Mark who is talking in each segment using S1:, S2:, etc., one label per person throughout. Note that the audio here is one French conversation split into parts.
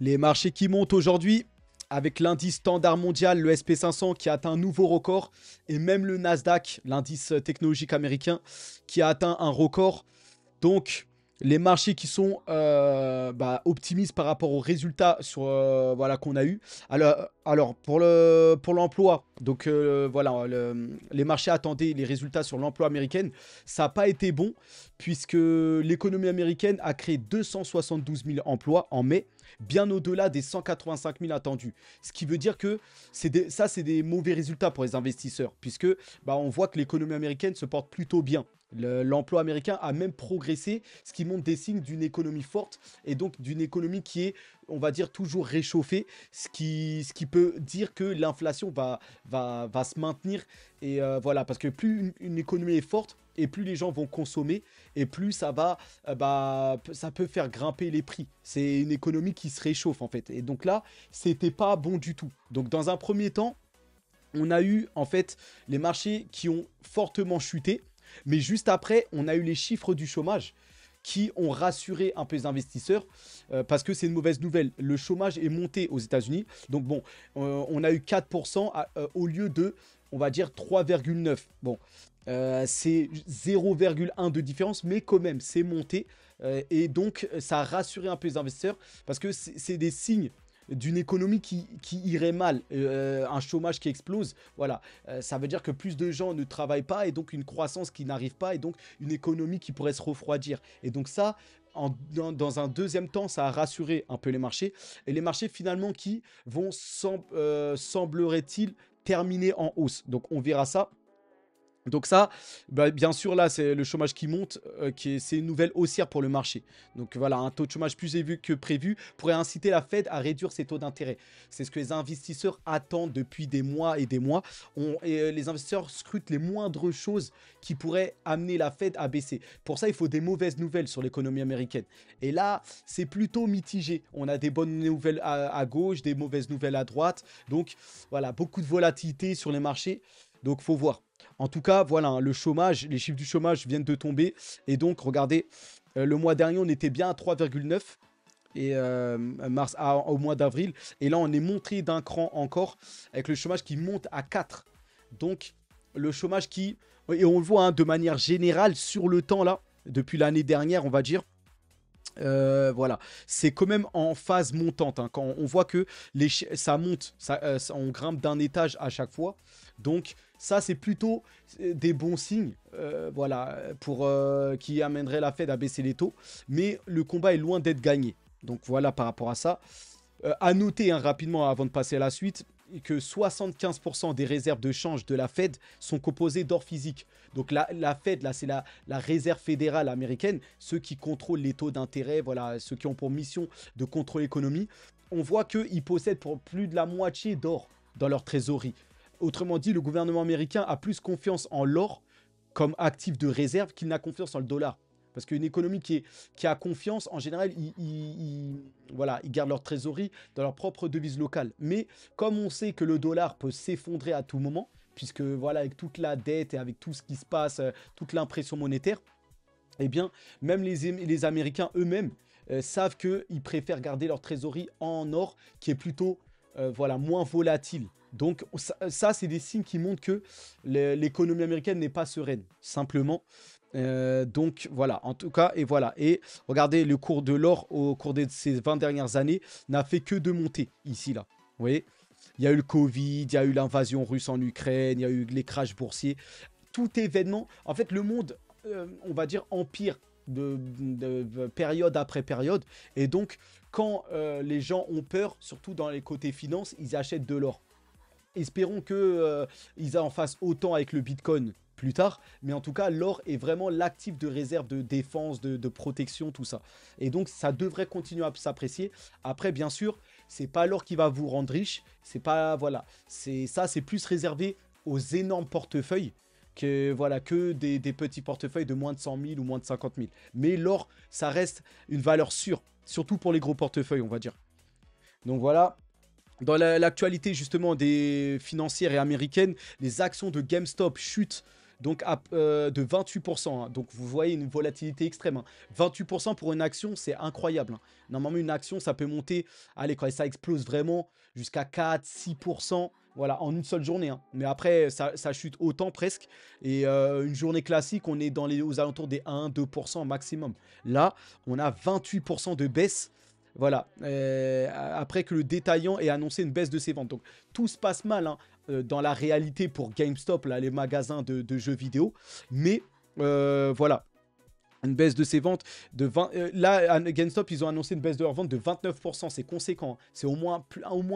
S1: Les marchés qui montent aujourd'hui, avec l'indice standard mondial, le SP500 qui a atteint un nouveau record, et même le Nasdaq, l'indice technologique américain, qui a atteint un record. Donc, les marchés qui sont optimistes par rapport aux résultats voilà, qu'on a eu. Alors pour l'emploi, donc voilà, les marchés attendaient les résultats sur l'emploi américain. Ça n'a pas été bon, puisque l'économie américaine a créé 272 000 emplois en mai, bien au-delà des 185 000 attendus. Ce qui veut dire que c'est des mauvais résultats pour les investisseurs, puisque on voit que l'économie américaine se porte plutôt bien. L'emploi américain a même progressé, ce qui montre des signes d'une économie forte et donc d'une économie qui est, on va dire, toujours réchauffée, ce qui peut dire que l'inflation va se maintenir. Et voilà, parce que plus une économie est forte et plus les gens vont consommer et plus ça ça peut faire grimper les prix. C'est une économie qui se réchauffe en fait. Et donc là, c'était pas bon du tout. Donc dans un premier temps, on a eu en fait les marchés qui ont fortement chuté. Mais juste après, on a eu les chiffres du chômage qui ont rassuré un peu les investisseurs parce que c'est une mauvaise nouvelle. Le chômage est monté aux États-Unis. Donc bon, on a eu 4% au lieu de, on va dire, 3,9. Bon, c'est 0,1 de différence, mais quand même, c'est monté. Et donc, ça a rassuré un peu les investisseurs parce que c'est des signes d'une économie qui irait mal, un chômage qui explose, voilà, ça veut dire que plus de gens ne travaillent pas et donc une croissance qui n'arrive pas et donc une économie qui pourrait se refroidir. Et donc ça, dans un deuxième temps, ça a rassuré un peu les marchés et les marchés finalement qui vont, semblerait-il, terminer en hausse. Donc on verra ça. Donc ça, bien sûr, là, c'est le chômage qui monte, c'est une nouvelle haussière pour le marché. Donc voilà, un taux de chômage plus élevé que prévu pourrait inciter la Fed à réduire ses taux d'intérêt. C'est ce que les investisseurs attendent depuis des mois et des mois. Les investisseurs scrutent les moindres choses qui pourraient amener la Fed à baisser. Pour ça, il faut des mauvaises nouvelles sur l'économie américaine. Et là, c'est plutôt mitigé. On a des bonnes nouvelles à gauche, des mauvaises nouvelles à droite. Donc voilà, beaucoup de volatilité sur les marchés. Donc faut voir. En tout cas, voilà, hein, le chômage, les chiffres du chômage viennent de tomber. Et donc, regardez, le mois dernier, on était bien à 3,9 et au mois d'avril. Et là, on est monté d'un cran encore avec le chômage qui monte à 4. Donc, le chômage qui... Et on le voit hein, de manière générale sur le temps, là, depuis l'année dernière, on va dire. Voilà, c'est quand même en phase montante hein, quand on voit que ça monte, on grimpe d'un étage à chaque fois. Donc ça c'est plutôt des bons signes, voilà, pour qui amènerait la Fed à baisser les taux. Mais le combat est loin d'être gagné. Donc voilà par rapport à ça. À noter hein, rapidement avant de passer à la suite que 75% des réserves de change de la Fed sont composées d'or physique. Donc la Fed, là, c'est la réserve fédérale américaine, ceux qui contrôlent les taux d'intérêt, voilà, ceux qui ont pour mission de contrôler l'économie. On voit qu'ils possèdent pour plus de la moitié d'or dans leur trésorerie. Autrement dit, le gouvernement américain a plus confiance en l'or comme actif de réserve qu'il n'a confiance en le dollar. Parce qu'une économie qui a confiance, en général, voilà, ils gardent leur trésorerie dans leur propre devise locale. Mais comme on sait que le dollar peut s'effondrer à tout moment, puisque voilà, avec toute la dette et avec tout ce qui se passe, toute l'impression monétaire, eh bien, même les Américains eux-mêmes savent qu'ils préfèrent garder leur trésorerie en or, qui est plutôt voilà, moins volatile. Donc ça c'est des signes qui montrent que l'économie américaine n'est pas sereine, simplement. Donc voilà, en tout cas, et voilà. Et regardez, le cours de l'or au cours de ces 20 dernières années n'a fait que de monter ici, là. Vous voyez, il y a eu le Covid, il y a eu l'invasion russe en Ukraine, il y a eu les crashs boursiers. Tout événement, en fait, le monde, on va dire, empire de période après période. Et donc, quand les gens ont peur, surtout dans les côtés finances, ils achètent de l'or. Espérons qu'ils en fassent autant avec le Bitcoin plus tard. Mais en tout cas, l'or est vraiment l'actif de réserve de défense, de protection, tout ça. Et donc, ça devrait continuer à s'apprécier. Après, bien sûr, c'est pas l'or qui va vous rendre riche. C'est pas, voilà. C'est plus réservé aux énormes portefeuilles que des petits portefeuilles de moins de 100 000 ou moins de 50 000. Mais l'or, ça reste une valeur sûre. Surtout pour les gros portefeuilles, on va dire. Donc voilà. Dans l'actualité justement des financières et américaines, les actions de GameStop chutent donc de 28%. Hein. Donc vous voyez une volatilité extrême. Hein. 28% pour une action, c'est incroyable. Hein. Normalement, une action, ça peut monter, allez, quand ça explose vraiment, jusqu'à 4-6%. Voilà, en une seule journée. Hein. Mais après, ça chute autant presque. Et une journée classique, on est aux alentours des 1-2% maximum. Là, on a 28% de baisse. Voilà, après que le détaillant ait annoncé une baisse de ses ventes. Donc tout se passe mal hein, dans la réalité pour GameStop, là, les magasins de jeux vidéo. Mais voilà, une baisse de ses ventes de 20... là, à GameStop, ils ont annoncé une baisse de leurs ventes de 29%. C'est conséquent. Hein. C'est au moins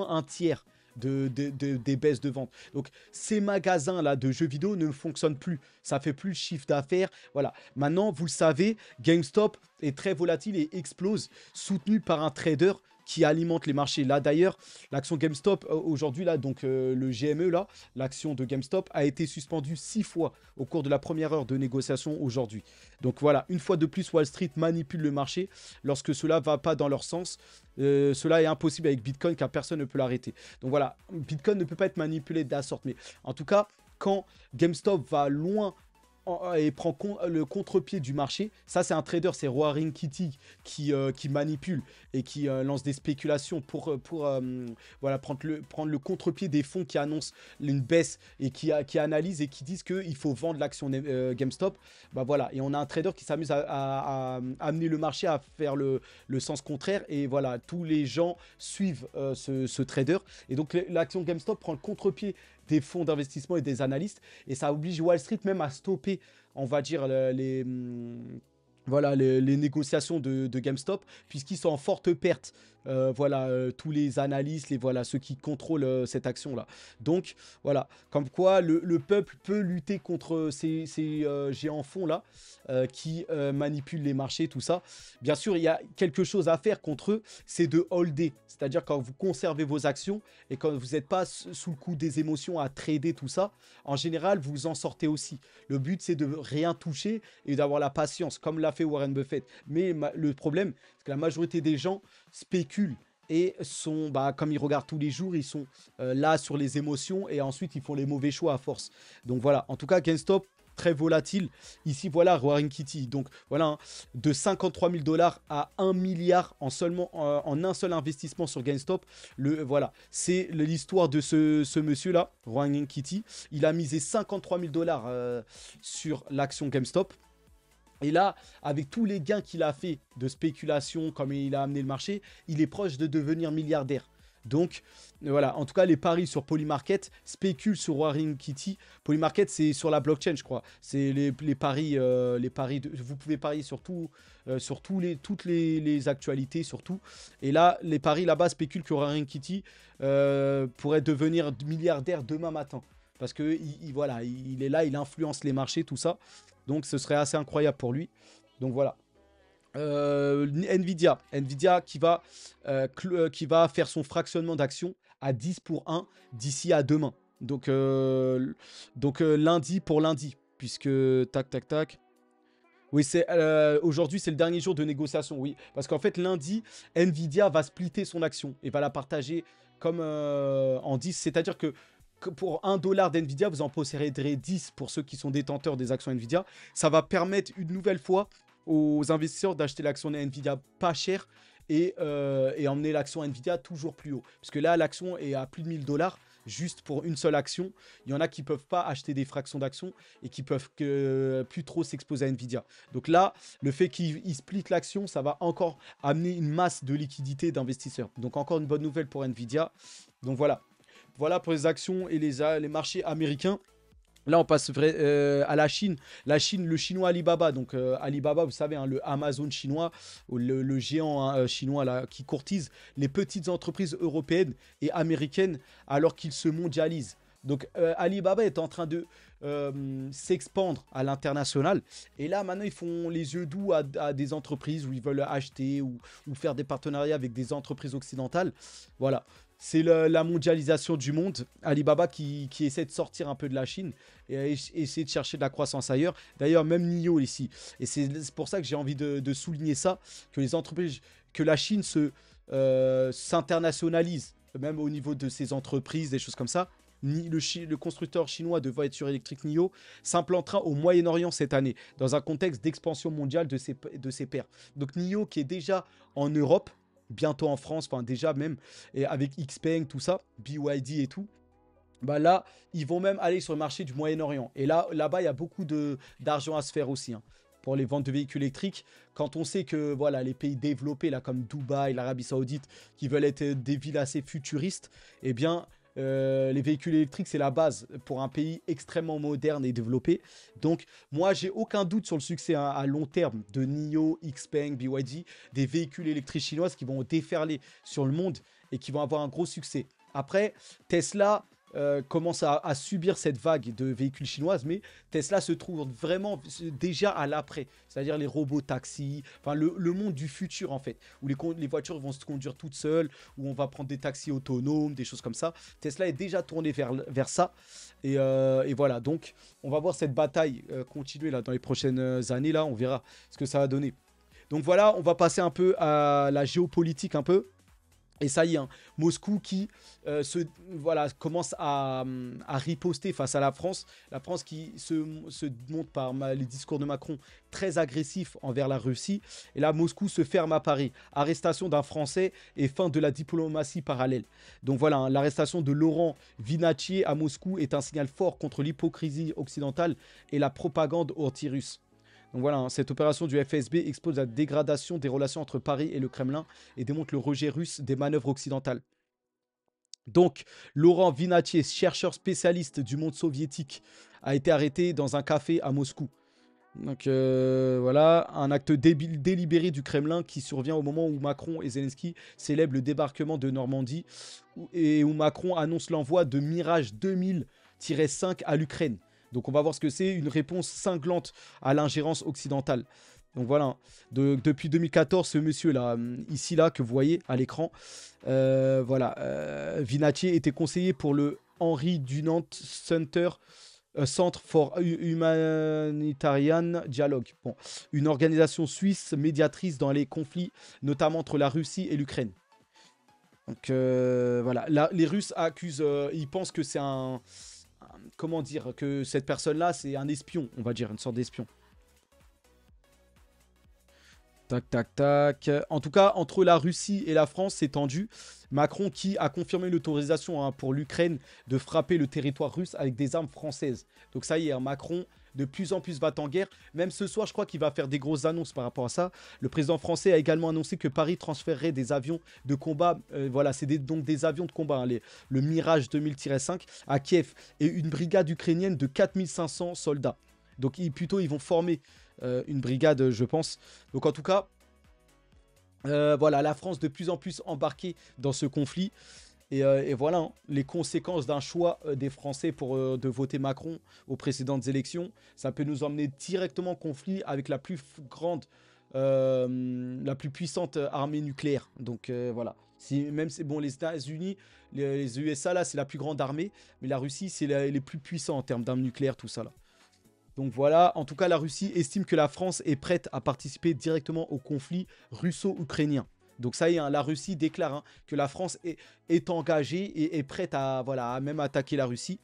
S1: un tiers des baisses de vente. Donc ces magasins là de jeux vidéo ne fonctionnent plus, ça fait plus le chiffre d'affaires. Voilà, maintenant vous le savez, GameStop est très volatile et explose, soutenu par un trader qui alimente les marchés. Là d'ailleurs, l'action GameStop aujourd'hui là, donc le GME là, l'action de GameStop a été suspendue 6 fois au cours de la première heure de négociation aujourd'hui. Donc voilà, une fois de plus, Wall Street manipule le marché lorsque cela va pas dans leur sens. Cela est impossible avec Bitcoin car personne ne peut l'arrêter. Donc voilà, Bitcoin ne peut pas être manipulé de la sorte. Mais en tout cas, quand GameStop va loin et prend le contre-pied du marché, ça c'est un trader, c'est Roaring Kitty qui manipule et qui lance des spéculations pour voilà, prendre le contre-pied des fonds qui annoncent une baisse et qui analysent et qui disent qu'il faut vendre l'action GameStop. Bah voilà, et on a un trader qui s'amuse à amener le marché à faire le sens contraire et voilà, tous les gens suivent ce trader et donc l'action GameStop prend le contre-pied des fonds d'investissement et des analystes et ça oblige Wall Street même à stopper, on va dire, voilà, les négociations de GameStop, puisqu'ils sont en forte perte. Voilà, tous les analystes, voilà, ceux qui contrôlent cette action-là. Donc, voilà, comme quoi le peuple peut lutter contre ces géants fonds-là qui manipulent les marchés, tout ça. Bien sûr, il y a quelque chose à faire contre eux, c'est de holder. C'est-à-dire quand vous conservez vos actions et quand vous n'êtes pas sous le coup des émotions à trader, tout ça, en général, vous en sortez aussi. Le but, c'est de rien toucher et d'avoir la patience, comme l'a fait Warren Buffett. Mais le problème, c'est que la majorité des gens spéculent et sont, comme ils regardent tous les jours, ils sont là sur les émotions et ensuite ils font les mauvais choix à force. Donc voilà, en tout cas, GameStop, très volatile. Ici, voilà, Roaring Kitty. Donc voilà, hein, de 53 000 $ à 1 milliard en un seul investissement sur GameStop. Voilà, c'est l'histoire de ce monsieur-là, Roaring Kitty. Il a misé 53 000 $ sur l'action GameStop. Et là, avec tous les gains qu'il a fait de spéculation, comme il a amené le marché, il est proche de devenir milliardaire. Donc, voilà, en tout cas, les paris sur Polymarket spéculent sur Roaring Kitty. Polymarket, c'est sur la blockchain, je crois. C'est les paris, vous pouvez parier sur tout, sur toutes les actualités, surtout. Et là, les paris là-bas spéculent que Roaring Kitty pourrait devenir milliardaire demain matin. Parce que voilà, il est là, il influence les marchés, tout ça. Donc ce serait assez incroyable pour lui. Donc voilà. Nvidia qui va faire son fractionnement d'actions à 10 pour 1 d'ici à demain. Donc lundi pour lundi. Puisque tac. Oui, aujourd'hui, c'est le dernier jour de négociation, oui. Parce qu'en fait, lundi, Nvidia va splitter son action et va la partager comme en 10. C'est-à-dire que pour 1 $ d'NVIDIA, vous en posséderez 10 pour ceux qui sont détenteurs des actions NVIDIA. Ça va permettre une nouvelle fois aux investisseurs d'acheter l'action NVIDIA pas cher et emmener l'action NVIDIA toujours plus haut. Parce que là, l'action est à plus de 1000 $ juste pour une seule action. Il y en a qui ne peuvent pas acheter des fractions d'actions et qui peuvent plus trop s'exposer à NVIDIA. Donc là, le fait qu'il split l'action, ça va encore amener une masse de liquidité d'investisseurs. Donc encore une bonne nouvelle pour NVIDIA. Donc voilà. Voilà pour les actions et les marchés américains. Là, on passe à la Chine. La Chine, le chinois Alibaba. Donc, Alibaba, vous savez, hein, le Amazon chinois, le géant hein, chinois là, qui courtise les petites entreprises européennes et américaines alors qu'il se mondialise. Donc, Alibaba est en train de s'expandre à l'international. Et là, maintenant, ils font les yeux doux à des entreprises où ils veulent acheter ou faire des partenariats avec des entreprises occidentales. Voilà. C'est la mondialisation du monde. Alibaba qui essaie de sortir un peu de la Chine et essayer de chercher de la croissance ailleurs. D'ailleurs, même NIO ici. Et c'est pour ça que j'ai envie de souligner ça, que les entreprises, que la Chine s'internationalise, même au niveau de ses entreprises, des choses comme ça. Le constructeur chinois de voitures électriques NIO s'implantera au Moyen-Orient cette année, dans un contexte d'expansion mondiale de ses pairs. Donc NIO qui est déjà en Europe, bientôt en France, enfin déjà même, et avec XPeng, tout ça, BYD et tout. Bah là, ils vont même aller sur le marché du Moyen-Orient. Et là-bas, il y a beaucoup d'argent à se faire aussi, hein, pour les ventes de véhicules électriques. Quand on sait que voilà, les pays développés, là, comme Dubaï, l'Arabie Saoudite, qui veulent être des villes assez futuristes, eh bien, les véhicules électriques, c'est la base pour un pays extrêmement moderne et développé. Donc, moi, j'ai aucun doute sur le succès, hein, à long terme de NIO, XPeng, BYD, des véhicules électriques chinoises qui vont déferler sur le monde et qui vont avoir un gros succès. Après, Tesla commence à subir cette vague de véhicules chinoises, mais Tesla se trouve vraiment déjà à l'après, c'est-à-dire les robots taxis, enfin le monde du futur en fait, où les voitures vont se conduire toutes seules, où on va prendre des taxis autonomes, des choses comme ça. Tesla est déjà tourné vers ça, et voilà, donc on va voir cette bataille continuer là dans les prochaines années, là on verra ce que ça va donner. Donc voilà, on va passer un peu à la géopolitique un peu. Et ça y est, hein, Moscou qui voilà, commence à riposter face à la France. La France qui se montre par les discours de Macron très agressifs envers la Russie. Et là, Moscou se ferme à Paris. Arrestation d'un Français et fin de la diplomatie parallèle. Donc voilà, hein, l'arrestation de Laurent Vinatier à Moscou est un signal fort contre l'hypocrisie occidentale et la propagande anti-russe. Donc voilà, hein, cette opération du FSB expose la dégradation des relations entre Paris et le Kremlin et démontre le rejet russe des manœuvres occidentales. Donc, Laurent Vinatier, chercheur spécialiste du monde soviétique, a été arrêté dans un café à Moscou. Donc voilà, un acte délibéré du Kremlin qui survient au moment où Macron et Zelensky célèbrent le débarquement de Normandie et où Macron annonce l'envoi de Mirage 2000-5 à l'Ukraine. Donc on va voir ce que c'est, une réponse cinglante à l'ingérence occidentale. Donc voilà, depuis 2014, ce monsieur-là, ici là, que vous voyez à l'écran, voilà, Vinatier était conseiller pour le Henri Dunant Center, Centre for Humanitarian Dialogue, bon, une organisation suisse médiatrice dans les conflits, notamment entre la Russie et l'Ukraine. Donc voilà, là, les Russes accusent, ils pensent que c'est comment dire, que cette personne-là, c'est un espion, on va dire, une sorte d'espion. Tac, tac, tac. En tout cas, entre la Russie et la France, c'est tendu. Macron qui a confirmé l'autorisation, hein, pour l'Ukraine de frapper le territoire russe avec des armes françaises. Donc ça y est, hein, Macron de plus en plus va en guerre. Même ce soir, je crois qu'il va faire des grosses annonces par rapport à ça. Le président français a également annoncé que Paris transférerait des avions de combat. Voilà, c'est donc des avions de combat, hein, le Mirage 2000-5 à Kiev. Et une brigade ukrainienne de 4500 soldats. Donc plutôt, ils vont former une brigade, je pense. Donc en tout cas, voilà, la France de plus en plus embarquée dans ce conflit. Et voilà, hein, les conséquences d'un choix des Français de voter Macron aux précédentes élections. Ça peut nous emmener directement en conflit avec la plus grande, la plus puissante armée nucléaire. Donc voilà. Même c'est bon, les États-Unis, les USA, là, c'est la plus grande armée. Mais la Russie, c'est les plus puissants en termes d'armes nucléaires, tout ça là. Donc voilà, en tout cas, la Russie estime que la France est prête à participer directement au conflit russo-ukrainien. Donc ça y est, hein, la Russie déclare, hein, que la France est engagée et est prête à, voilà, à même attaquer la Russie.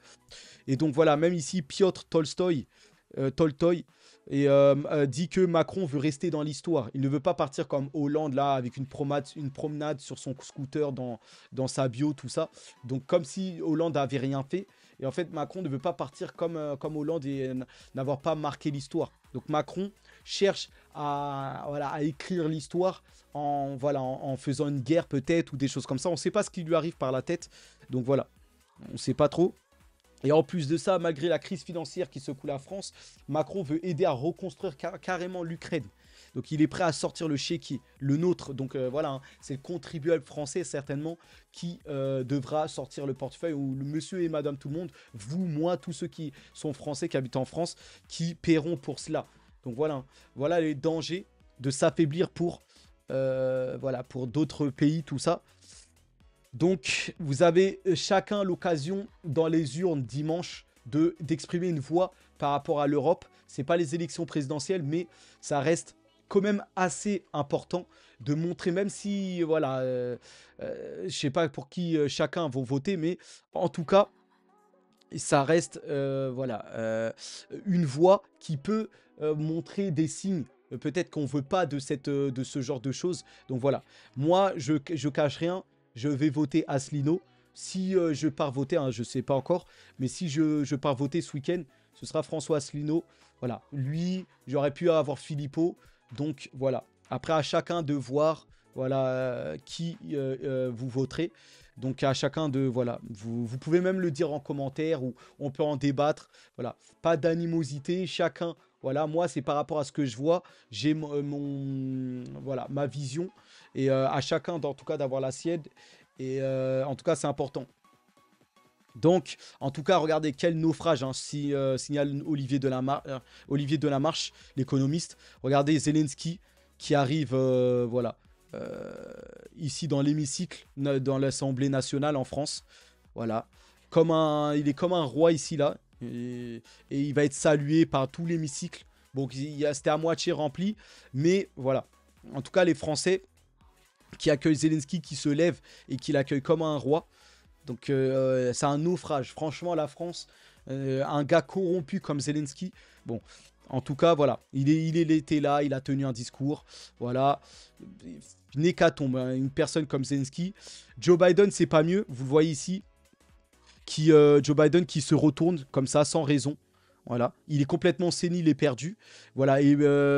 S1: Et donc voilà, même ici, Piotr Tolstoï dit que Macron veut rester dans l'histoire. Il ne veut pas partir comme Hollande, là, avec une promenade sur son scooter dans sa bio, tout ça. Donc comme si Hollande n'avait rien fait. Et en fait, Macron ne veut pas partir comme Hollande et n'avoir pas marqué l'histoire. Donc Macron cherche voilà, à écrire l'histoire en faisant une guerre peut-être ou des choses comme ça. On ne sait pas ce qui lui arrive par la tête. Donc voilà, on ne sait pas trop. Et en plus de ça, malgré la crise financière qui secoue la France, Macron veut aider à reconstruire carrément l'Ukraine. Donc il est prêt à sortir le chéquier, le nôtre. Donc voilà, hein, c'est le contribuable français certainement qui devra sortir le portefeuille, ou le monsieur et madame tout le monde, vous, moi, tous ceux qui sont français, qui habitent en France, qui paieront pour cela. Donc voilà, hein, voilà les dangers de s'affaiblir voilà, pour d'autres pays, tout ça. Donc, vous avez chacun l'occasion dans les urnes dimanche d'exprimer une voix par rapport à l'Europe. Ce n'est pas les élections présidentielles, mais ça reste quand même assez important de montrer, même si, voilà, je ne sais pas pour qui chacun va voter, mais en tout cas, ça reste voilà, une voie qui peut montrer des signes. Peut-être qu'on veut pas de ce genre de choses. Donc voilà. Moi, je cache rien. Je vais voter Asselineau. Si je pars voter, hein, je sais pas encore. Mais si je pars voter ce week-end, ce sera François Asselineau. Voilà. Lui, j'aurais pu avoir Philippot. Donc voilà. Après, à chacun de voir voilà, qui vous voterez. Donc à chacun de, voilà, vous pouvez même le dire en commentaire ou on peut en débattre. Voilà, pas d'animosité, chacun, voilà, moi c'est par rapport à ce que je vois, j'ai voilà, ma vision et à chacun en tout cas d'avoir la sienne et en tout cas c'est important. Donc, en tout cas, regardez quel naufrage, hein, signale Olivier Delamarche, l'économiste. Regardez Zelensky qui arrive, voilà, euh, ici dans l'hémicycle, dans l'Assemblée nationale en France. Voilà, il est comme un roi ici là, et il va être salué par tout l'hémicycle. Bon, c'était à moitié rempli, mais voilà. En tout cas, les Français qui accueillent Zelensky, qui se lève et qui l'accueillent comme un roi. Donc c'est un naufrage. Franchement, la France, un gars corrompu comme Zelensky, bon, en tout cas, voilà, il était là, il a tenu un discours, voilà, une hécatombe, hein, une personne comme Zelensky. Joe Biden, c'est pas mieux, vous le voyez ici, Joe Biden qui se retourne comme ça, sans raison. Voilà, il est complètement sénile et perdu. Voilà, et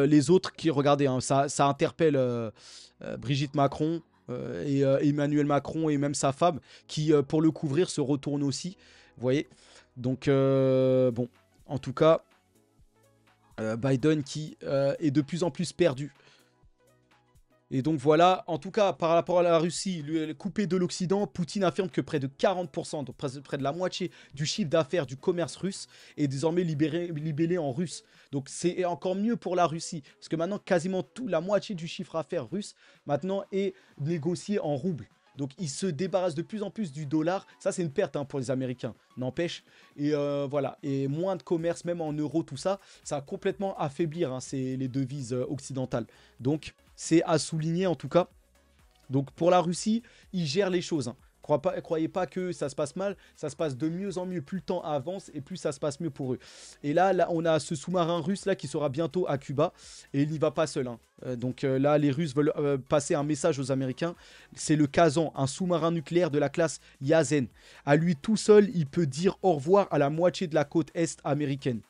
S1: les autres qui, regardez, hein, ça interpelle Brigitte Macron, et Emmanuel Macron et même sa femme qui, pour le couvrir, se retourne aussi. Vous voyez. Donc, bon, en tout cas, Biden qui est de plus en plus perdu. Et donc voilà, en tout cas, par rapport à la Russie, coupée de l'Occident, Poutine affirme que près de 40%, donc près de la moitié du chiffre d'affaires du commerce russe est désormais libellé en russe. Donc c'est encore mieux pour la Russie, parce que maintenant, quasiment la moitié du chiffre d'affaires russe, maintenant, est négocié en roubles. Donc ils se débarrassent de plus en plus du dollar. Ça, c'est une perte, hein, pour les Américains, n'empêche. Et voilà, et moins de commerce, même en euros, tout ça, ça va complètement affaiblir, hein, les devises occidentales. Donc c'est à souligner en tout cas. Donc pour la Russie, ils gèrent les choses, hein. Croyez pas que ça se passe mal, ça se passe de mieux en mieux. Plus le temps avance et plus ça se passe mieux pour eux. Et là, on a ce sous-marin russe là qui sera bientôt à Cuba et il n'y va pas seul, hein. Donc là, les Russes veulent passer un message aux Américains. C'est le Kazan, un sous-marin nucléaire de la classe Yazen. À lui tout seul, il peut dire au revoir à la moitié de la côte est américaine.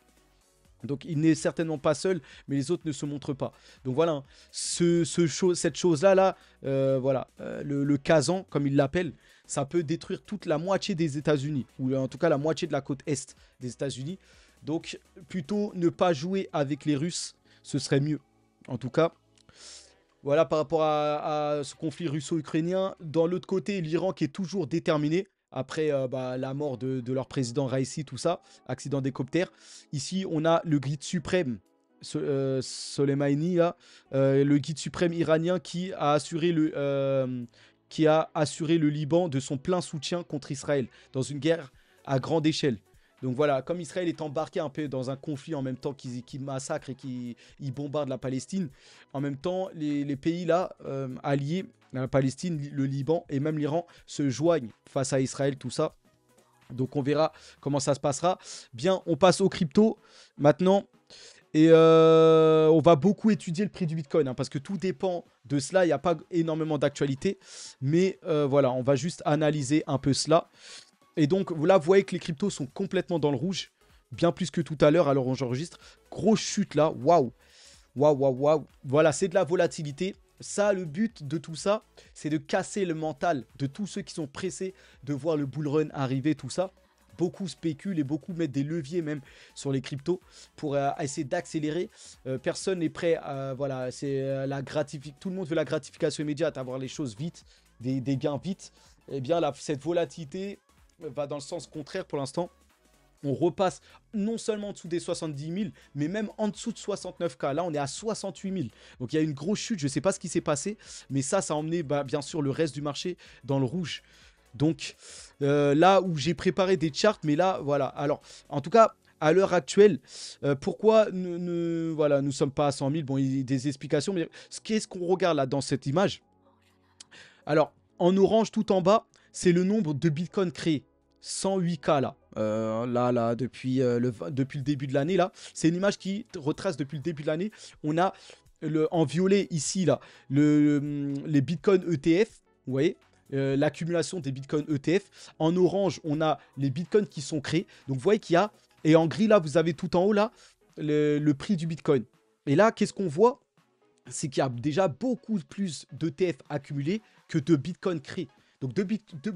S1: Donc il n'est certainement pas seul, mais les autres ne se montrent pas. Donc voilà, hein, cette chose-là, voilà, le Kazan, comme il l'appelle, ça peut détruire toute la moitié des États-Unis, ou en tout cas la moitié de la côte est des États-Unis. Donc plutôt ne pas jouer avec les Russes, ce serait mieux. En tout cas, voilà par rapport à ce conflit russo-ukrainien. Dans l'autre côté, l'Iran qui est toujours déterminé. Après la mort de leur président Raisi, tout ça, accident d'hélicoptère. Ici, on a le guide suprême, Soleimani, là, le guide suprême iranien qui a assuré le Liban de son plein soutien contre Israël dans une guerre à grande échelle. Donc voilà, comme Israël est embarqué un peu dans un conflit en même temps qu'il massacre et qu'il bombarde la Palestine, en même temps, les pays là, alliés, la Palestine, le Liban et même l'Iran, se joignent face à Israël, tout ça. Donc on verra comment ça se passera. Bien, on passe aux crypto maintenant. Et on va beaucoup étudier le prix du Bitcoin, hein, parce que tout dépend de cela. Il n'y a pas énormément d'actualité. Mais voilà, on va juste analyser un peu cela. Et donc là, vous voyez que les cryptos sont complètement dans le rouge. Bien plus que tout à l'heure, alors j'enregistre. Grosse chute là, waouh. Waouh, waouh, waouh. Voilà, c'est de la volatilité. Ça, le but de tout ça, c'est de casser le mental de tous ceux qui sont pressés de voir le bull run arriver, tout ça. Beaucoup spéculent et beaucoup mettent des leviers même sur les cryptos pour essayer d'accélérer. Personne n'est prêt à... Voilà, c'est tout le monde veut la gratification immédiate, avoir les choses vite, des gains vite. Eh bien, cette volatilité va dans le sens contraire pour l'instant. On repasse non seulement en dessous des 70 000, mais même en dessous de 69K. Là, on est à 68 000. Donc, il y a une grosse chute. Je ne sais pas ce qui s'est passé, mais ça a emmené, bien sûr, le reste du marché dans le rouge. Donc, là où j'ai préparé des charts, mais là, voilà. Alors, en tout cas, à l'heure actuelle, pourquoi voilà, nous ne sommes pas à 100 000? Bon, il y a des explications, mais qu'est-ce qu'on regarde là dans cette image? Alors, en orange, tout en bas, c'est le nombre de bitcoins créés. 108K là. Là, depuis le début de l'année, là. C'est une image qui retrace depuis le début de l'année. On a en violet, ici, là, les bitcoins ETF, vous voyez, l'accumulation des bitcoins ETF. En orange, on a les bitcoins qui sont créés. Donc, vous voyez qu'il y a, et en gris, là, vous avez tout en haut, là, le prix du bitcoin. Et là, qu'est-ce qu'on voit? C'est qu'il y a déjà beaucoup plus d'ETF accumulés que de bitcoins créés. Donc,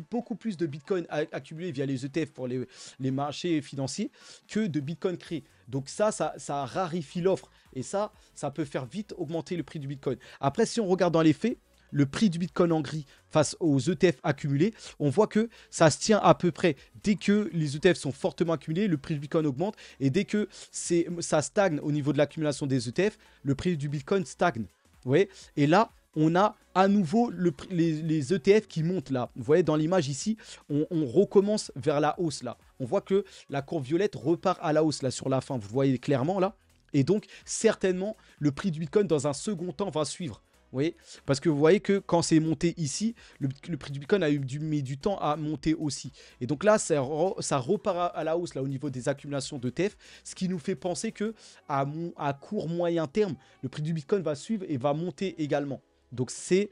S1: beaucoup plus de bitcoins accumulés via les ETF pour les marchés financiers que de bitcoins créés. Donc, ça raréfie l'offre. Et ça peut faire vite augmenter le prix du bitcoin. Après, si on regarde dans les faits, le prix du bitcoin en gris face aux ETF accumulés, on voit que ça se tient à peu près. Dès que les ETF sont fortement accumulés, le prix du bitcoin augmente. Et dès que ça stagne au niveau de l'accumulation des ETF, le prix du bitcoin stagne. Vous voyez? Et là, on a à nouveau les ETF qui montent là. Vous voyez dans l'image ici, on recommence vers la hausse là. On voit que la courbe violette repart à la hausse là sur la fin. Vous voyez clairement là. Et donc, certainement, le prix du bitcoin dans un second temps va suivre. Vous voyez? Parce que vous voyez que quand c'est monté ici, le prix du bitcoin a mis du temps à monter aussi. Et donc là, ça repart à la hausse là, au niveau des accumulations d'ETF, ce qui nous fait penser que à court moyen terme, le prix du bitcoin va suivre et va monter également. Donc c'est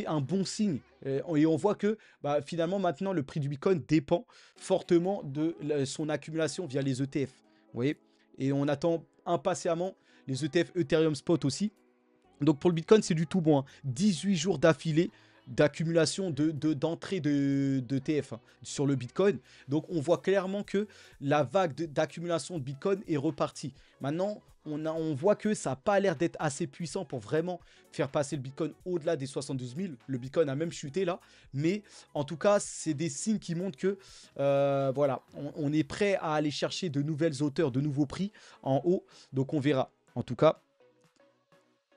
S1: un bon signe. Et on voit que finalement maintenant, le prix du bitcoin dépend fortement de son accumulation via les ETF. Vous voyez? Et on attend impatiemment les ETF Ethereum Spot aussi. Donc pour le Bitcoin, c'est du tout bon. 18 jours d'affilée d'accumulation d'entrée de TF sur le Bitcoin. Donc on voit clairement que la vague d'accumulation de Bitcoin est repartie. Maintenant, on voit que ça n'a pas l'air d'être assez puissant pour vraiment faire passer le Bitcoin au-delà des 72 000. Le Bitcoin a même chuté là. Mais en tout cas, c'est des signes qui montrent que voilà, on est prêt à aller chercher de nouvelles hauteurs, de nouveaux prix en haut. Donc on verra. En tout cas,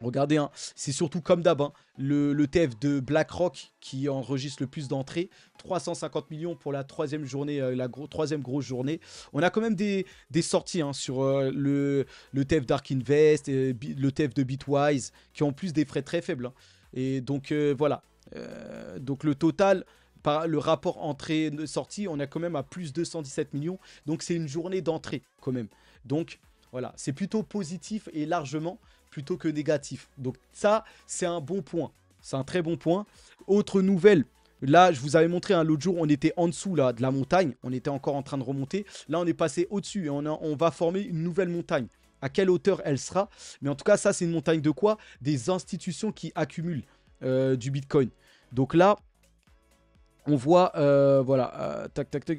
S1: regardez, hein, c'est surtout comme d'hab, hein, le TF de BlackRock qui enregistre le plus d'entrées. 350 millions pour la troisième journée, troisième grosse journée. On a quand même des sorties hein, sur le TF Dark Invest, et le TF de Bitwise, qui ont plus des frais très faibles. Hein. Et donc voilà. Donc le total, par le rapport entrée-sortie, on a quand même à plus 217 millions. Donc c'est une journée d'entrée quand même. Donc voilà, c'est plutôt positif et largement plutôt que négatif. Donc ça, c'est un bon point. C'est un très bon point. Autre nouvelle, là, je vous avais montré l'autre jour, on était en dessous là, de la montagne. On était encore en train de remonter. Là, on est passé au-dessus et on va former une nouvelle montagne. À quelle hauteur elle sera? Mais en tout cas, ça, c'est une montagne de quoi? Des institutions qui accumulent du Bitcoin. Donc là, on voit, voilà, tac, tac, tac.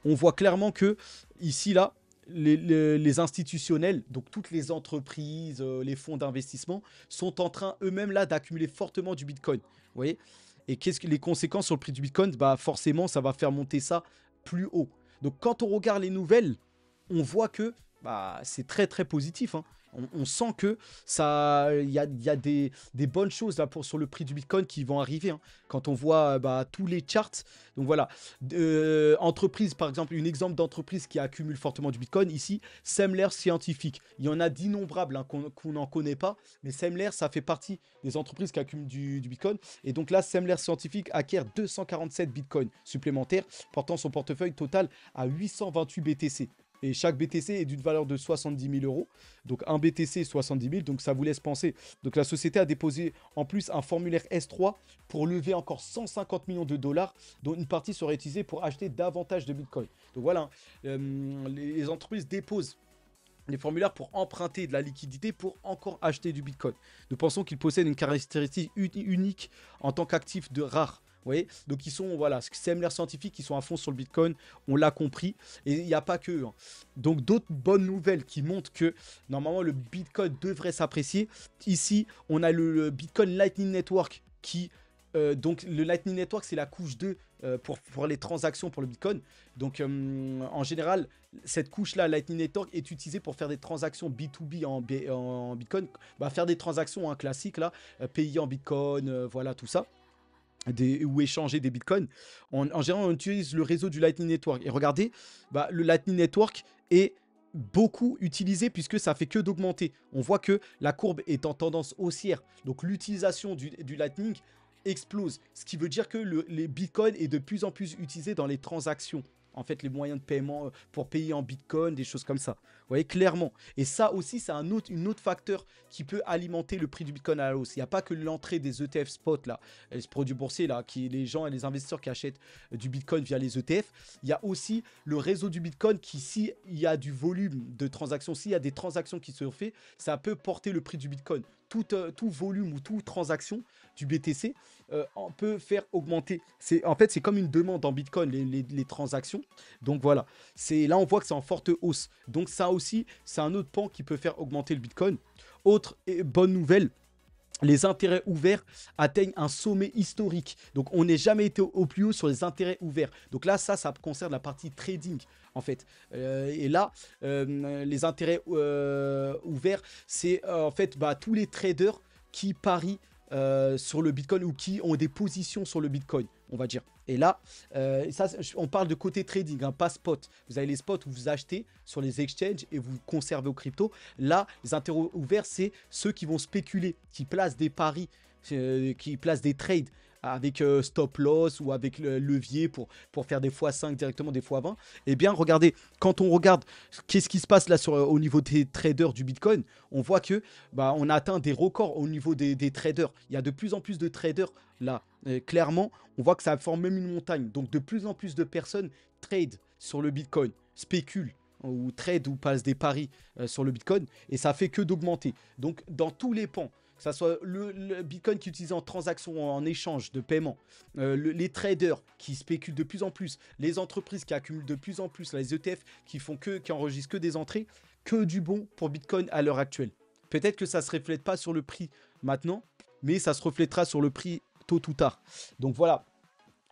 S1: On voit clairement que ici, là, les institutionnels, donc toutes les entreprises, les fonds d'investissement, sont en train eux-mêmes là d'accumuler fortement du Bitcoin. Vous voyez? Et qu'est-ce que les conséquences sur le prix du Bitcoin? Bah forcément, ça va faire monter ça plus haut. Donc quand on regarde les nouvelles, on voit que c'est très très positif. Hein. On sent que il y a des bonnes choses là sur le prix du Bitcoin qui vont arriver. Hein, quand on voit tous les charts. Donc voilà, entreprise par exemple, un exemple d'entreprise qui accumule fortement du Bitcoin ici, Semler Scientific. Il y en a d'innombrables hein, qu'on n'en connaît pas, mais Semler ça fait partie des entreprises qui accumulent du Bitcoin. Et donc là, Semler Scientific acquiert 247 Bitcoins supplémentaires, portant son portefeuille total à 828 BTC. Et chaque BTC est d'une valeur de 70 000 euros. Donc un BTC 70 000, donc ça vous laisse penser. Donc la société a déposé en plus un formulaire S3 pour lever encore 150 millions de dollars, dont une partie serait utilisée pour acheter davantage de Bitcoin. Donc voilà, les entreprises déposent les formulaires pour emprunter de la liquidité pour encore acheter du Bitcoin. Nous pensons qu'ils possèdent une caractéristique unique en tant qu'actif de rare. Vous voyez, donc ils sont, voilà, Semler Scientific, qui sont à fond sur le Bitcoin, on l'a compris, et il n'y a pas que. Hein. Donc d'autres bonnes nouvelles qui montrent que normalement le Bitcoin devrait s'apprécier. Ici, on a le Bitcoin Lightning Network qui, donc le Lightning Network, c'est la couche 2 pour les transactions pour le Bitcoin. Donc en général, cette couche-là, Lightning Network, est utilisée pour faire des transactions B2B en Bitcoin, faire des transactions classiques, là, payer en Bitcoin, voilà, tout ça. Ou échanger des bitcoins. En général, on utilise le réseau du Lightning Network. Et regardez, le Lightning Network est beaucoup utilisé puisque ça fait que d'augmenter. On voit que la courbe est en tendance haussière. Donc l'utilisation du Lightning explose. Ce qui veut dire que les bitcoins est de plus en plus utilisé dans les transactions. en fait, les moyens de paiement pour payer en Bitcoin, des choses comme ça. Vous voyez, clairement. Et ça aussi, c'est une autre facteur qui peut alimenter le prix du Bitcoin à la hausse. Il n'y a pas que l'entrée des ETF spot, là, les produits boursiers, là, les gens et les investisseurs qui achètent du Bitcoin via les ETF. Il y a aussi le réseau du Bitcoin qui, s'il y a du volume de transactions, s'il y a des transactions qui se font, ça peut porter le prix du Bitcoin. Tout volume ou toute transaction du BTC on peut faire augmenter. En fait, c'est comme une demande en Bitcoin, les transactions. Donc voilà, là on voit que c'est en forte hausse. Donc ça aussi, c'est un autre pan qui peut faire augmenter le Bitcoin. Autre bonne nouvelle, les intérêts ouverts atteignent un sommet historique. Donc, on n'est jamais été au plus haut sur les intérêts ouverts. Donc là, ça concerne la partie trading, en fait. Et là, les intérêts ouverts, c'est en fait tous les traders qui parient sur le Bitcoin ou qui ont des positions sur le Bitcoin, on va dire. Et là, ça, on parle de côté trading, hein, pas spot. Vous avez les spots où vous achetez sur les exchanges et vous conservez au crypto. Là, les intérêts ouverts, c'est ceux qui vont spéculer, qui placent des paris, qui placent des trades avec stop loss ou avec le levier pour faire des x5 directement, des x20. Eh bien, regardez, quand on regarde qu'est-ce qui se passe là au niveau des traders du Bitcoin, on voit que on a atteint des records au niveau des traders. Il y a de plus en plus de traders là. Clairement, on voit que ça forme même une montagne. Donc, de plus en plus de personnes trade sur le Bitcoin, spéculent ou trade ou passent des paris sur le Bitcoin et ça fait que d'augmenter. Donc, dans tous les pans, que ce soit le Bitcoin qui est utilisé en transaction, en échange de paiement, les traders qui spéculent de plus en plus, les entreprises qui accumulent de plus en plus, les ETF qui enregistrent que des entrées, que du bon pour Bitcoin à l'heure actuelle. Peut-être que ça ne se reflète pas sur le prix maintenant, mais ça se reflètera sur le prix tôt ou tard. Donc voilà.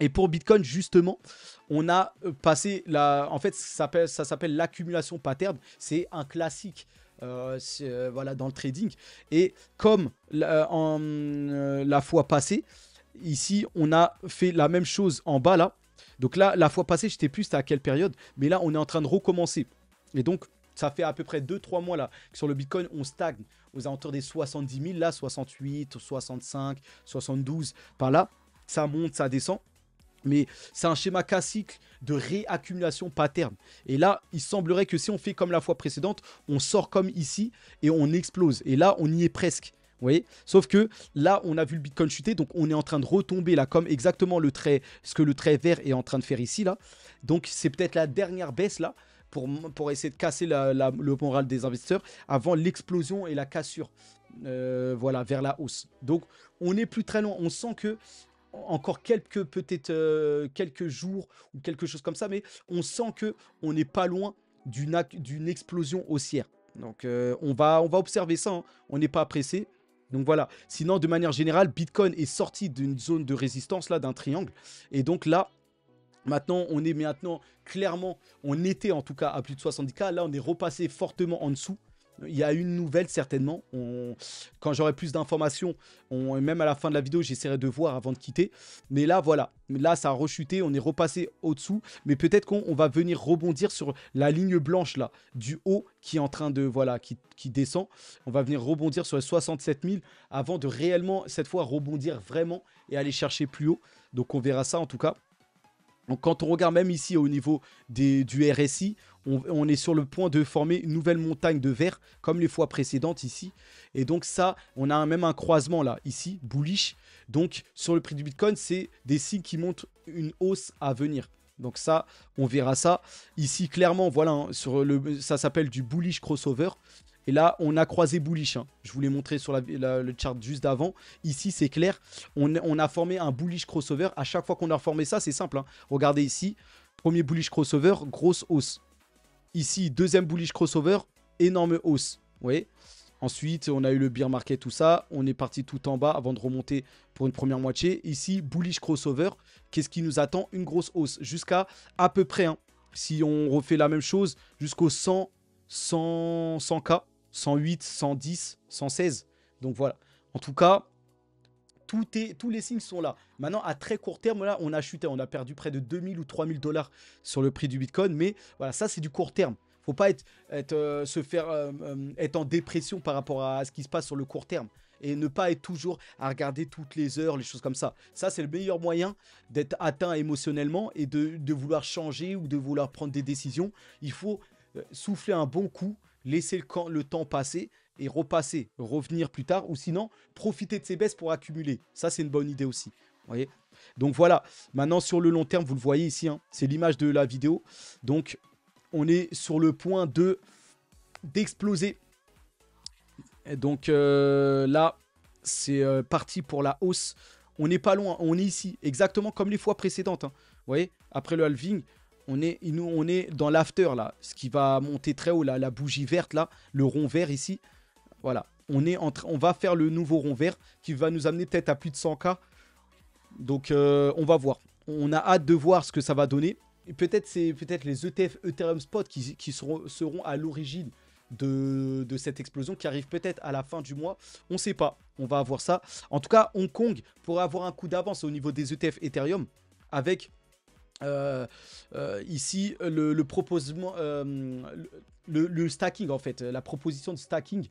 S1: Et pour Bitcoin, justement, on a passé en fait, ça s'appelle l'accumulation pattern. C'est un classique. Voilà, dans le trading. Et comme la fois passée, ici, on a fait la même chose en bas là. Donc là, la fois passée, je sais plus c'était à quelle période, mais là, on est en train de recommencer. Et donc, ça fait à peu près 2-3 mois là que sur le Bitcoin, on stagne aux alentours des 70 000, là, 68, 65, 72, par là. Ça monte, ça descend. Mais c'est un schéma classique de réaccumulation pattern. Et là, il semblerait que si on fait comme la fois précédente, on sort comme ici et on explose. Et là, on y est presque. Vous voyez? Sauf que là, on a vu le Bitcoin chuter, donc on est en train de retomber là, comme exactement ce que le trait vert est en train de faire ici. Là. Donc c'est peut-être la dernière baisse là, pour essayer de casser le moral des investisseurs avant l'explosion et la cassure voilà, vers la hausse. Donc on n'est plus très loin. On sent que encore peut-être quelques jours ou quelque chose comme ça, mais on sent que on n'est pas loin d'une explosion haussière. Donc on va observer ça, hein. On n'est pas pressé. Donc voilà. Sinon, de manière générale, Bitcoin est sorti d'une zone de résistance là, d'un triangle, et donc là. Maintenant, on est clairement, on était en tout cas à plus de 70K. Là, on est repassé fortement en dessous. Il y a une nouvelle certainement. Quand j'aurai plus d'informations, même à la fin de la vidéo, j'essaierai de voir avant de quitter. Mais là, voilà. Là, ça a rechuté. On est repassé au-dessous. Mais peut-être qu'on va venir rebondir sur la ligne blanche là, du haut qui est en train de, voilà, qui descend. On va venir rebondir sur les 67 000 avant de réellement, cette fois, rebondir vraiment et aller chercher plus haut. Donc, on verra ça en tout cas. Donc quand on regarde même ici au niveau du RSI, on est sur le point de former une nouvelle montagne de vert, comme les fois précédentes ici. Et donc ça, on a même un croisement là, ici, bullish. Donc sur le prix du Bitcoin, c'est des signes qui montrent une hausse à venir. Donc ça, on verra ça. Ici, clairement, voilà, hein, ça s'appelle du bullish crossover. Et là, on a croisé bullish. Hein. Je vous l'ai montré sur le chart juste d'avant. Ici, c'est clair. On a formé un bullish crossover. À chaque fois qu'on a formé ça, c'est simple. Hein. Regardez ici. Premier bullish crossover, grosse hausse. Ici, deuxième bullish crossover, énorme hausse. Vous voyez? Ensuite, on a eu le bear market, tout ça. On est parti tout en bas avant de remonter pour une première moitié. Ici, bullish crossover. Qu'est-ce qui nous attend? Une grosse hausse. Jusqu'à à peu près, hein, si on refait la même chose, jusqu'au 100K. 108, 110, 116. Donc voilà. En tout cas, tous les signes sont là. Maintenant, à très court terme, là, on a chuté. On a perdu près de 2000 ou 3000 dollars sur le prix du Bitcoin. Mais voilà, ça, c'est du court terme. Faut pas être en dépression par rapport à ce qui se passe sur le court terme. et ne pas être toujours à regarder toutes les heures, les choses comme ça. Ça, c'est le meilleur moyen d'être atteint émotionnellement et de vouloir changer ou de vouloir prendre des décisions. Il faut souffler un bon coup, laisser le temps passer et repasser, revenir plus tard, ou sinon, profiter de ces baisses pour accumuler. Ça, c'est une bonne idée aussi. Vous voyez? Donc voilà, maintenant sur le long terme, vous le voyez ici, hein, c'est l'image de la vidéo. Donc, on est sur le point d'exploser. Donc là, c'est parti pour la hausse. On n'est pas loin, on est ici, exactement comme les fois précédentes. Hein. Vous voyez, après le halving, on est dans l'after là, ce qui va monter très haut, là, la bougie verte là, le rond vert ici. Voilà, on va faire le nouveau rond vert qui va nous amener peut-être à plus de 100K. Donc on va voir. On a hâte de voir ce que ça va donner. Et peut-être les ETF Ethereum Spot qui seront à l'origine de cette explosion qui arrive peut-être à la fin du mois. On ne sait pas. On va avoir ça. En tout cas, Hong Kong pourrait avoir un coup d'avance au niveau des ETF Ethereum avec ici le proposement, le stacking en fait, la proposition de stacking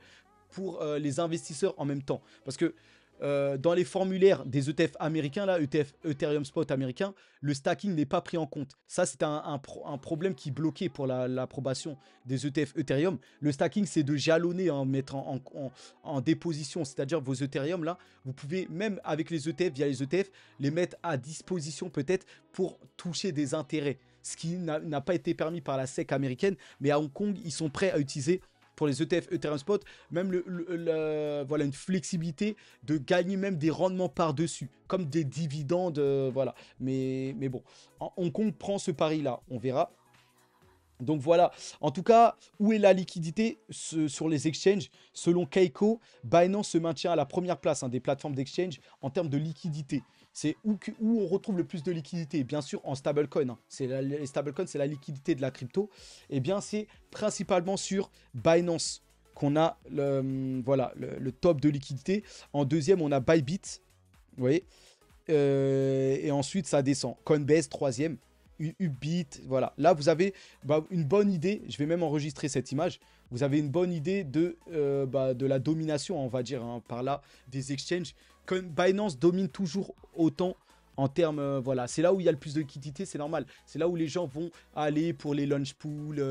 S1: pour les investisseurs en même temps. Parce que dans les formulaires des ETF américains, là, ETF Ethereum Spot américain, le stacking n'est pas pris en compte. Ça, c'est un problème qui bloquait pour l'approbation des ETF Ethereum. Le stacking, c'est de jalonner, hein, mettre en déposition, c'est-à-dire vos Ethereum, là, vous pouvez, même avec les ETF, via les ETF, les mettre à disposition peut-être pour toucher des intérêts. Ce qui n'a pas été permis par la SEC américaine, mais à Hong Kong, ils sont prêts à utiliser pour les ETF Ethereum Spot, même voilà, une flexibilité de gagner même des rendements par-dessus, comme des dividendes, voilà. Mais bon, Hong Kong prend ce pari-là, on verra. Donc voilà, en tout cas, où est la liquidité sur les exchanges? Selon Keiko, Binance se maintient à la première place, hein, des plateformes d'exchange en termes de liquidité. C'est où on retrouve le plus de liquidité? Bien sûr, en stablecoin. Hein. Les stablecoins, c'est la liquidité de la crypto. Et bien, c'est principalement sur Binance qu'on a voilà, le top de liquidité. En deuxième, on a Bybit. Vous voyez, et ensuite, ça descend. Coinbase, troisième. Ubit, voilà. Là, vous avez une bonne idée. Je vais même enregistrer cette image. Vous avez une bonne idée de la domination, on va dire, hein, par là, des exchanges. Binance domine toujours autant en termes, voilà. C'est là où il y a le plus de liquidité, c'est normal. C'est là où les gens vont aller pour les launch pools,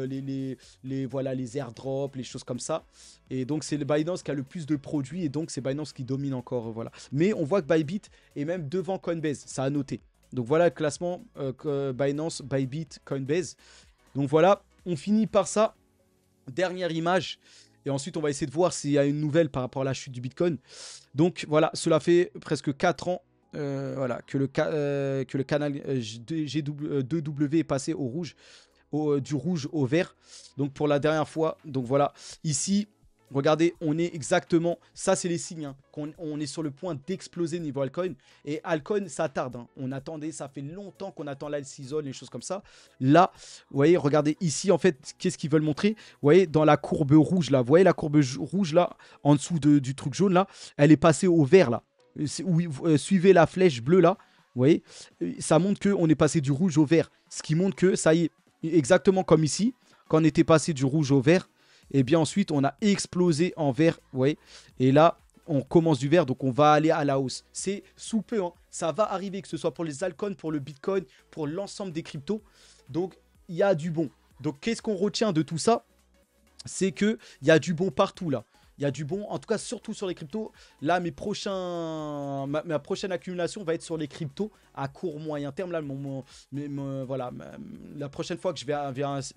S1: voilà, les airdrops, les choses comme ça. Et donc, c'est le Binance qui a le plus de produits et donc, c'est Binance qui domine encore, voilà. Mais on voit que Bybit est même devant Coinbase, ça a noté. Donc voilà le classement Binance, Bybit, Coinbase. Donc voilà, on finit par ça. Dernière image. Et ensuite, on va essayer de voir s'il y a une nouvelle par rapport à la chute du Bitcoin. Donc voilà, cela fait presque 4 ans voilà, que le canal G2W est passé au rouge, du rouge au vert. Donc pour la dernière fois, donc voilà, ici... Regardez, on est exactement... Ça, c'est les signes. Hein, on est sur le point d'exploser niveau altcoin. Et altcoin, ça tarde. Hein. On attendait, ça fait longtemps qu'on attend l'alt season, les choses comme ça. Là, vous voyez, regardez ici, en fait, qu'est-ce qu'ils veulent montrer? Vous voyez, dans la courbe rouge, là, vous voyez la courbe rouge, là, en dessous du truc jaune, là, elle est passée au vert, là. Suivez la flèche bleue, là. Vous voyez, ça montre qu'on est passé du rouge au vert. Ce qui montre que, ça y est, exactement comme ici, quand on était passé du rouge au vert, et bien ensuite, on a explosé en vert, vous voyez. Et là, on commence du vert, donc on va aller à la hausse. C'est sous peu, hein. Ça va arriver, que ce soit pour les altcoins, pour le Bitcoin, pour l'ensemble des cryptos. Donc, il y a du bon. Donc, qu'est-ce qu'on retient de tout ça? C'est qu'il y a du bon partout, là. Il y a du bon, en tout cas, surtout sur les cryptos. Là, ma prochaine accumulation va être sur les cryptos à court moyen terme. Là, voilà, la prochaine fois que je vais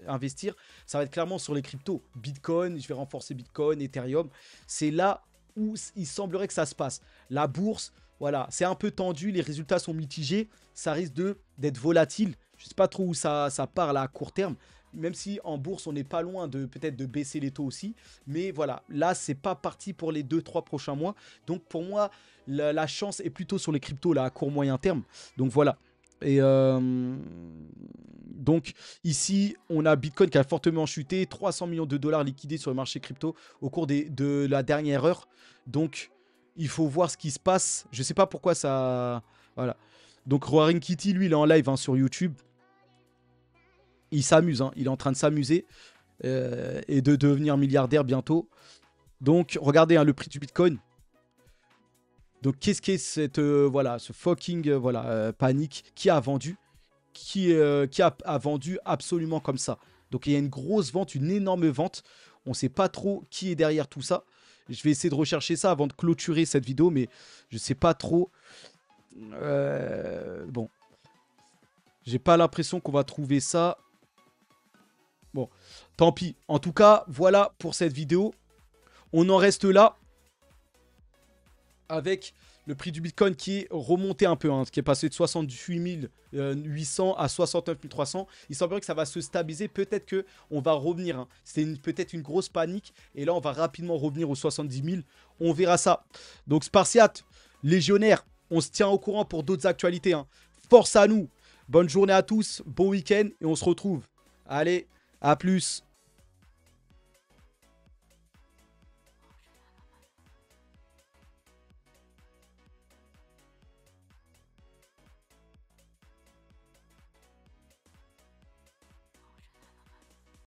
S1: investir, ça va être clairement sur les cryptos. Bitcoin, je vais renforcer Bitcoin, Ethereum. C'est là où il semblerait que ça se passe. La bourse, voilà, c'est un peu tendu. Les résultats sont mitigés. Ça risque d'être volatile. Je ne sais pas trop où ça part là à court terme. Même si en bourse, on n'est pas loin peut-être de baisser les taux aussi. Mais voilà, là, c'est pas parti pour les 2-3 prochains mois. Donc, pour moi, la chance est plutôt sur les cryptos là, à court moyen terme. Donc, voilà. Et donc, ici, on a Bitcoin qui a fortement chuté. 300 millions de dollars liquidés sur le marché crypto au cours de la dernière heure. Donc, il faut voir ce qui se passe. Je sais pas pourquoi ça... Voilà. Donc, Roaring Kitty, lui, il est en live, hein, sur YouTube. Il s'amuse, hein. Il est en train de s'amuser et de devenir milliardaire bientôt. Donc, regardez, hein, le prix du Bitcoin. Donc qu'est-ce qu'est cette voilà, ce fucking voilà, panique qui a vendu, qui a vendu absolument comme ça. Donc il y a une grosse vente, une énorme vente. On ne sait pas trop qui est derrière tout ça. Je vais essayer de rechercher ça avant de clôturer cette vidéo, mais je ne sais pas trop. Bon, j'ai pas l'impression qu'on va trouver ça. Bon, tant pis. En tout cas, voilà pour cette vidéo. On en reste là avec le prix du Bitcoin qui est remonté un peu, hein, qui est passé de 68 800 à 69 300. Il semblerait que ça va se stabiliser. Peut-être qu'on va revenir. Hein. C'était peut-être une grosse panique. Et là, on va rapidement revenir aux 70 000. On verra ça. Donc, Spartiate, Légionnaire, on se tient au courant pour d'autres actualités. Hein. Force à nous. Bonne journée à tous. Bon week-end. Et on se retrouve. Allez, à plus.